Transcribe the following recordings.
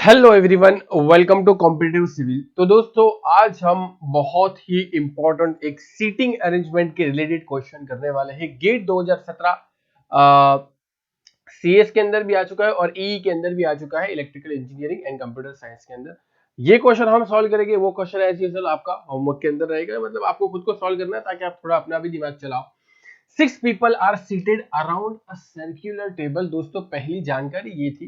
Hello everyone, welcome to competitive civil. तो दोस्तों, आज हम बहुत ही इंपॉर्टेंट एक सीटिंग अरेंजमेंट के रिलेटेड क्वेश्चन करने वाले हैं। गेट 2017 सीएस के अंदर भी आ चुका है और ईई के अंदर भी आ चुका है, electrical engineering and computer science के अंदर। ये क्वेश्चन हम सॉल्व करेंगे। वो क्वेश्चन एज यूजुअल आपका होमवर्क के अंदर रहेगा, मतलब आपको खुद को सॉल्व करना है ताकि आप थोड़ा अपना भी दिमाग चलाओ। 6 people are seated around a circular table. दोस्तों, पहली जानकारी ये थी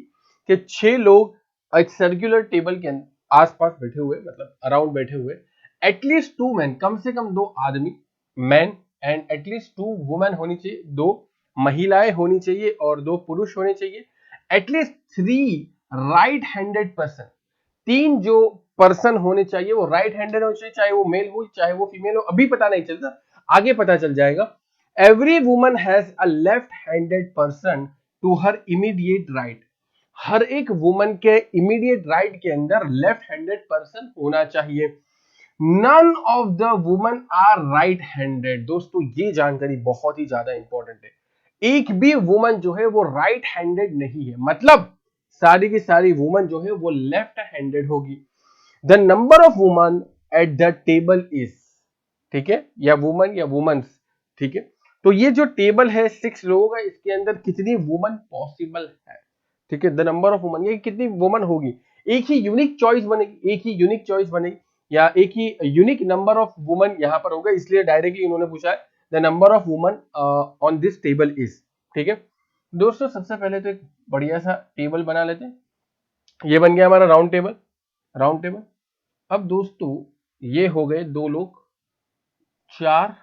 कि 6 लोग एक सर्कुलर टेबल के आसपास बैठे हुए, मतलब अराउंड बैठे हुए। एटलीस्ट 2 मैन, कम से कम 2 आदमी मैन, एंड एटलीस्ट 2 वुमेन होनी चाहिए, 2 महिलाएं होनी चाहिए और 2 पुरुष होने चाहिए। एटलीस्ट 3 राइट हैंडेड पर्सन, 3 जो पर्सन होने चाहिए वो राइट हैंडेड होने चाहिए, चाहे वो मेल हो चाहे वो फीमेल हो, अभी पता नहीं चलता, आगे पता चल जाएगा। Every woman has a left-handed person to her immediate right. हर एक वुमन के इमीडिएट राइट के अंदर लेफ्ट हैंडेड पर्सन होना चाहिए। None of the woman are right handed. दोस्तों, ये जानकारी बहुत ही ज्यादा इंपॉर्टेंट है। एक भी वुमन जो है वो राइट हैंडेड नहीं है, मतलब सारी की सारी वुमन जो है वो लेफ्ट हैंडेड होगी। The number of woman at the table is, ठीक है, या वुमन या वुमन्स, ठीक है। तो ये जो टेबल है 6 लोगों का, इसके अंदर कितनी वुमन पॉसिबल है, ठीक है। द नंबर ऑफ वुमन, ये कितनी वुमन होगी। एक ही यूनिक चॉइस बनेगी, एक ही यूनिक चॉइस बनेगी, या एक ही यूनिक नंबर ऑफ वुमन यहां पर होगा, इसलिए डायरेक्टली इन्होंने पूछा है the number of woman on this table is, ठीक है। दोस्तों, सबसे पहले तो एक बढ़िया सा टेबल बना लेते हैं। ये बन गया हमारा राउंड टेबल, राउंड टेबल। अब दोस्तों, ये हो गए 2 लोग, 4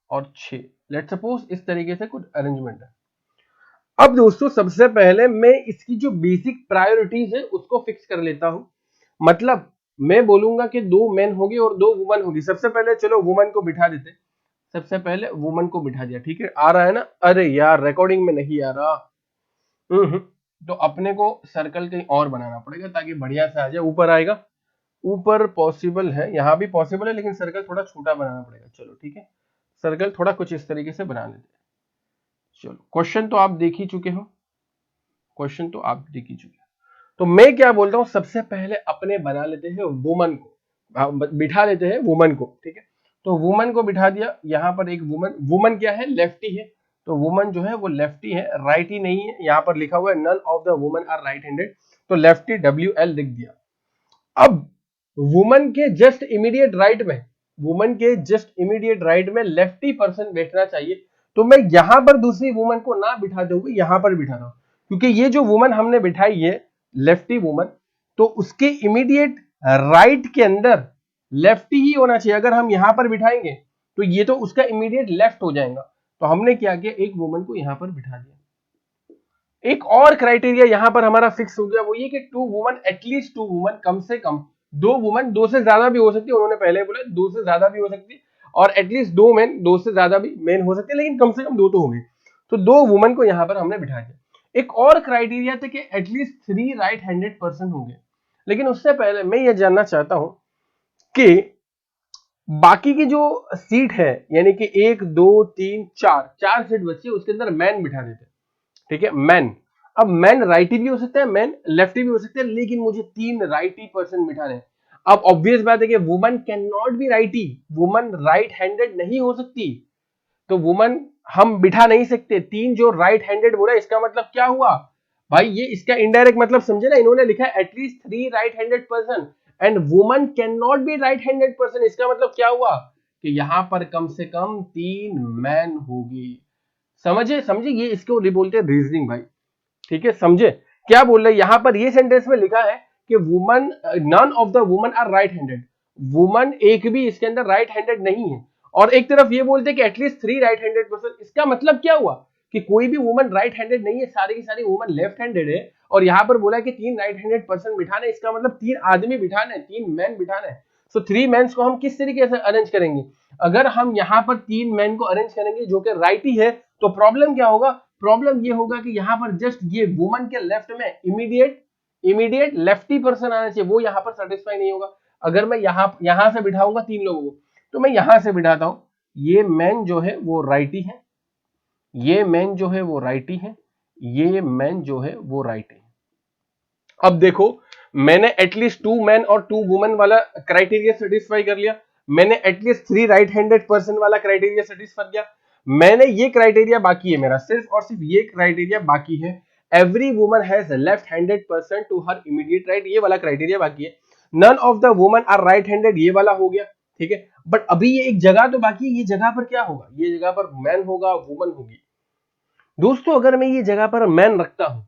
और 6। लेट सपोज इस तरीके से कुछ अरेंजमेंट है। अब दोस्तों, सबसे पहले मैं इसकी जो बेसिक प्रायोरिटीज है उसको फिक्स कर लेता हूं। मतलब मैं बोलूंगा कि 2 मेन होगी और 2 वुमन होगी। सबसे पहले चलो वुमन को बिठा देते। सबसे पहले वुमन को बिठा दिया, ठीक है। आ रहा है ना? अरे यार, रिकॉर्डिंग में नहीं आ रहा। हम्म तो अपने को सर्कल कहीं और बनाना पड़ेगा ताकि बढ़िया से आ जाए। ऊपर आएगा, ऊपर पॉसिबल है, यहाँ भी पॉसिबल है, लेकिन सर्कल थोड़ा छोटा बनाना पड़ेगा। चलो ठीक है, सर्कल थोड़ा कुछ इस तरीके से बना लेते हैं। चलो, क्वेश्चन तो आप देख ही चुके हो, क्वेश्चन तो आप देख ही चुके हो। तो मैं क्या बोलता हूं, सबसे पहले अपने बना लेते हैं वुमन को, बिठा लेते हैं वुमन को, ठीक है। तो वुमन को बिठा दिया। यहां पर एक वुमन, वुमन क्या है, लेफ्टी है। तो वुमन जो है वो लेफ्टी है, राइटी नहीं है। यहां पर लिखा हुआ है none of the woman are right handed, तो लेफ्टी WL लिख दिया। अब वुमन के जस्ट इमीडिएट राइट में, वुमन के जस्ट इमीडिएट राइट में लेफ्टी पर्सन बैठना चाहिए। तो मैं यहां पर दूसरी वुमन को ना बिठाते हुए यहां पर बिठाता हूं, क्योंकि ये जो वुमन हमने बिठाई है लेफ्टी वुमन, तो उसके इमीडिएट राइट के अंदर लेफ्टी ही होना चाहिए। अगर हम यहां पर बिठाएंगे तो ये तो उसका इमीडिएट लेफ्ट हो जाएगा। तो हमने क्या किया, एक वुमन को यहां पर बिठा दिया। एक और क्राइटेरिया यहां पर हमारा फिक्स हो गया, वो ये कि 2 वुमन, एटलीस्ट 2 वुमन, कम से कम 2 वुमन, 2 से ज्यादा भी हो सकती है, उन्होंने पहले बोला 2 से ज्यादा भी हो सकती है, और एटलीस्ट 2 मेन, 2 से ज्यादा भी मेन हो सकते हैं, लेकिन कम से कम 2 तो होंगे। तो 2 वुमन को यहां पर हमने बिठा दिया। एक और क्राइटेरिया था कि एटलीस्ट 3 राइट हैंडेड पर्सन होंगे। लेकिन उससे पहले मैं ये जानना चाहता हूं कि बाकी की जो सीट है, यानी कि 1 2 3 4 सीट बची है, उसके अंदर मैन बिठा देते, ठीक है, मैन। अब मैन राइटी भी हो सकता है, मैन लेफ्टी भी हो सकते हैं, लेकिन मुझे 3 राइटी पर्सन बिठाने हैं। अब ऑब्वियस बात है कि woman can not be righty, woman right handed नहीं हो सकती, तो वुमन हम बिठा नहीं सकते। 3 जो राइट हैंडेड बोला, इसका मतलब क्या हुआ भाई, ये इसका इनडायरेक्ट मतलब समझे ना। इन्होंने लिखा है at least 3 right handed person and woman can not be right handed person. इसका मतलब क्या हुआ कि यहां पर कम से कम 3 मैन होगी। समझे समझे, ये इसको बोलते हैं रीजनिंग भाई, ठीक है। समझे क्या बोल रहे हैं, यहां पर ये सेंटेंस में लिखा है कि woman, none of the woman are right handed, woman एक भी इसके अंदर राइट हैंडेड नहीं है। और एक तरफ ये बोलते हैं कि एटलीस्ट 3 राइट हैंडेड पर्सन। इसका मतलब क्या हुआ कि कोई भी वुमन राइट हैंडेड नहीं है, सारी की सारी वुमन लेफ्ट हैंडेड है। और यहां पर बोला कि 3 राइट हैंडेड पर्सन बिठाने, इसका मतलब 3 आदमी बिठाने, 3 मैन बिठाने। सो 3 मैन्स को हम किस तरीके से अरेंज करेंगे। अगर हम यहां पर 3 मैन को अरेंज करेंगे जो कि राइटी है, तो प्रॉब्लम क्या होगा, प्रॉब्लम ये होगा कि यहां पर जस्ट ये वुमन के लेफ्ट में इमीडिएट लेफ्टी पर्सन आना चाहिए, वो यहां पर सेटिस्फाई नहीं होगा। अगर मैं यहां से बिठाऊंगा 3 लोगों को, तो मैं यहां से बिठाता हूं, ये मैन जो है वो राइटी है, ये मैन जो है वो राइटी है, ये मैन जो है वो राइटी है। अब देखो, मैंने एटलीस्ट 2 मैन और 2 वुमेन वाला क्राइटेरिया सेटिस्फाई कर लिया, मैंने एटलीस्ट 3 राइट हैंडेड पर्सन वाला क्राइटेरिया सेटिस्फाई किया, मैंने ये क्राइटेरिया बाकी है, मेरा सिर्फ और सिर्फ ये क्राइटेरिया बाकी है, every woman has left handed person to her immediate right, ये वाला क्राइटेरिया बाकी है, none of the woman are right handed, ये वाला हो गया, ठीक है। बट अभी ये एक जगह तो बाकी है, ये जगह पर क्या होगा, ये जगह पर मैन होगा, वुमन होगी। दोस्तों अगर मैं ये जगह पर मैन रखता हूं,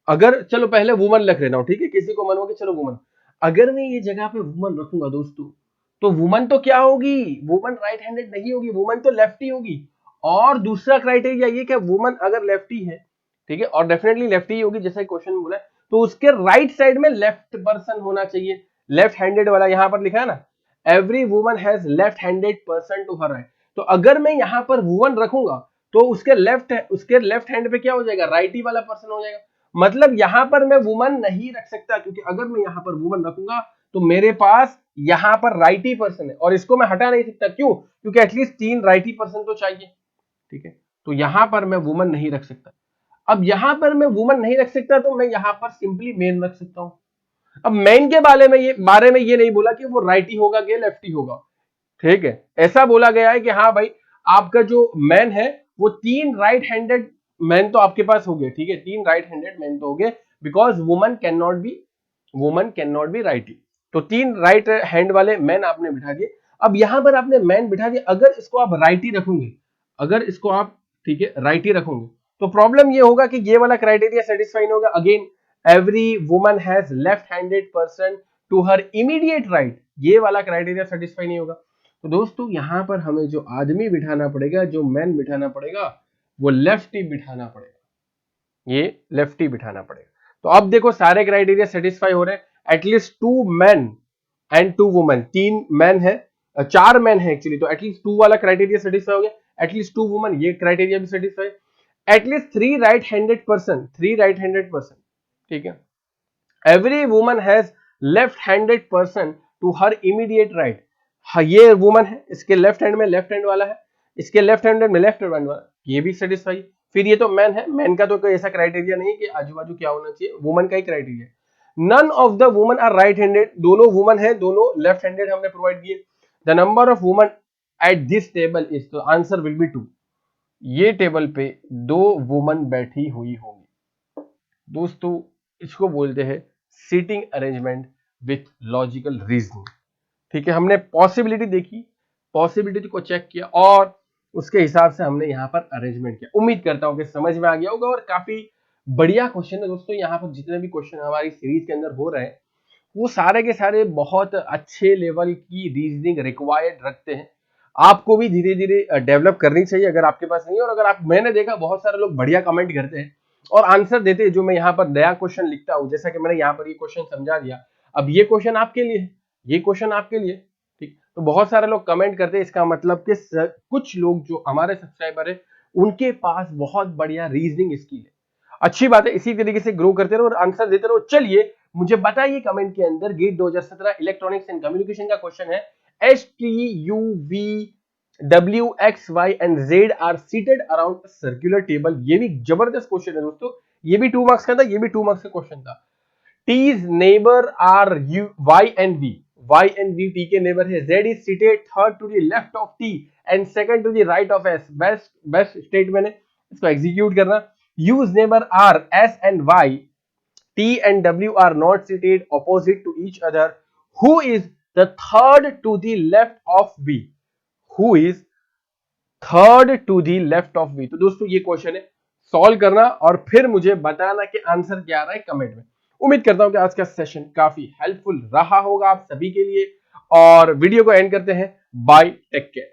अगर चलो पहले वुमन रख लेता हूं, ठीक है, किसी को मन हो कि चलो वुमन, अगर मैं ये जगह पे वुमन रखूंगा दोस्तों, तो वुमन तो क्या होगी, वुमन राइट हैंडेड नहीं होगी, वुमन तो लेफ्टी होगी। और दूसरा क्राइटेरिया ये कि वुमन अगर लेफ्टी है, ठीक है, और डेफिनेटली लेफ्टी ही होगी जैसा क्वेश्चन में बोला है, तो उसके राइट साइड में लेफ्ट पर्सन होना चाहिए, लेफ्ट हैंडेड वाला, यहां पर लिखा है ना, every woman has left handed person to her right. तो अगर मैं यहां पर वुमन रखूंगा तो उसके लेफ्ट हैंड पे क्या हो जाएगा, राइटी वाला पर्सन हो जाएगा। मतलब यहां पर मैं वुमन नहीं रख सकता, क्योंकि अगर मैं यहां पर वुमन रखूंगा तो मेरे पास यहां पर राइटी पर्सन है, और इसको मैं हटा नहीं सकता, क्यों, क्योंकि एटलीस्ट 3 राइटी पर्सन तो चाहिए, ठीक है। तो यहां पर मैं वुमन नहीं रख सकता। अब यहां पर मैं वुमन नहीं रख सकता, तो मैं यहां पर सिंपली मेन रख सकता हूं। अब मेन के बारे में ये नहीं बोला कि वो राइटी होगा कि लेफ्टी होगा, ठीक है। ऐसा बोला गया है कि हाँ भाई, आपका जो मैन है वो 3 राइट हैंडेड मैन तो आपके पास हो गए, ठीक है, 3 राइट हैंडेड मैन तो हो गए, because woman can not be righty. तो 3 राइट हैंड वाले मैन आपने बिठा दिए। अब यहां पर आपने मैन बिठा दिया, अगर इसको आप राइटी रखोगे, अगर इसको आप, ठीक है, राइटी रखोगे, तो प्रॉब्लम ये होगा कि ये वाला क्राइटेरिया सेटिस्फाई नहीं होगा। Again, every woman has left handed person to her immediate right, ये वाला क्राइटेरिया सेटिस्फाई नहीं होगा। तो दोस्तों यहां पर हमें जो आदमी बिठाना पड़ेगा, जो मैन बिठाना पड़ेगा, वो लेफ्टी बिठाना पड़ेगा, ये लेफ्टी बिठाना पड़ेगा। तो अब देखो सारे क्राइटेरिया सेटिस्फाई हो रहे हैं, at least 2 man and 2 women, 3 man है, 4 मैन है एक्चुअली, तो एटलीस्ट 2 वाला क्राइटेरिया सेटिस्फाई हो गया, एटलीस्ट 2 वुमेन, ये क्राइटेरिया भी satisfy, at least 3 right handed person, 3 right handed person, ठीक है, every woman has left handed person to her immediate right, हाँ ये वुमन है, इसके लेफ्ट हैंड में लेफ्ट हैंड वाला है, इसके लेफ्ट हैंड में लेफ्ट हैंड वाला, ये भी सेटिस्फाई। फिर ये तो मैन है, मैन का तो कोई ऐसा क्राइटेरिया नहीं है कि आजू बाजू क्या होना चाहिए, वुमन का ही क्राइटेरिया है। None of the woman are right handed, दोनों वुमन है, दोनों लेफ्ट हैंडेड हमने प्रोवाइड किए। The number of woman at this table is, तो आंसर विल बी 2, ये टेबल पे 2 वुमन बैठी हुई होंगी। दोस्तों इसको बोलते हैं seating arrangement with logical reasoning, ठीक है। हमने पॉसिबिलिटी देखी, पॉसिबिलिटी को चेक किया, और उसके हिसाब से हमने यहाँ पर अरेंजमेंट किया। उम्मीद करता हूँ कि समझ में आ गया होगा, और काफी बढ़िया क्वेश्चन है दोस्तों। यहाँ पर जितने भी क्वेश्चन हमारी सीरीज के अंदर हो रहे हैं, वो सारे के सारे बहुत अच्छे लेवल की रीजनिंग रिक्वायर्ड रखते हैं। आपको भी धीरे धीरे डेवलप करनी चाहिए, अगर आपके पास नहीं है। और अगर आप, मैंने देखा बहुत सारे लोग बढ़िया कमेंट करते हैं और आंसर देते हैं, जो मैं यहाँ पर नया क्वेश्चन लिखता हूँ, जैसा कि मैंने यहाँ पर ये क्वेश्चन समझा दिया, अब ये क्वेश्चन आपके लिए है, ये क्वेश्चन आपके लिए, ठीक। तो बहुत सारे लोग कमेंट करते हैं, इसका मतलब कि कुछ लोग जो हमारे सब्सक्राइबर है, उनके पास बहुत बढ़िया रीजनिंग स्किल है। अच्छी बात है, इसी तरीके से ग्रो करते रहो और आंसर देते रहो। चलिए मुझे बताइए कमेंट के अंदर, गेट 2017 इलेक्ट्रॉनिक्स एंड कम्युनिकेशन का क्वेश्चन है, S T U V W X Y and Z are seated around circular table. ये भी जबरदस्त क्वेश्चन है दोस्तों, ये भी 2 मार्क्स का था, ये भी 2 मार्क्स का क्वेश्चन था। T's neighbor are U, Y and V. Y and V T के नेबर है। Z is seated third to the left of T and second to the right of S. Best statement है, इसको execute करना। U's neighbor are S and Y. T and W are not seated opposite to each other. Who is the third to the left of V? Who is third to the left of V? तो दोस्तों ये question है, solve करना और फिर मुझे बताना कि आंसर क्या आ रहा है कमेंट में। उम्मीद करता हूं कि आज का सेशन काफी हेल्पफुल रहा होगा आप सभी के लिए, और वीडियो को एंड करते हैं। Bye, take care.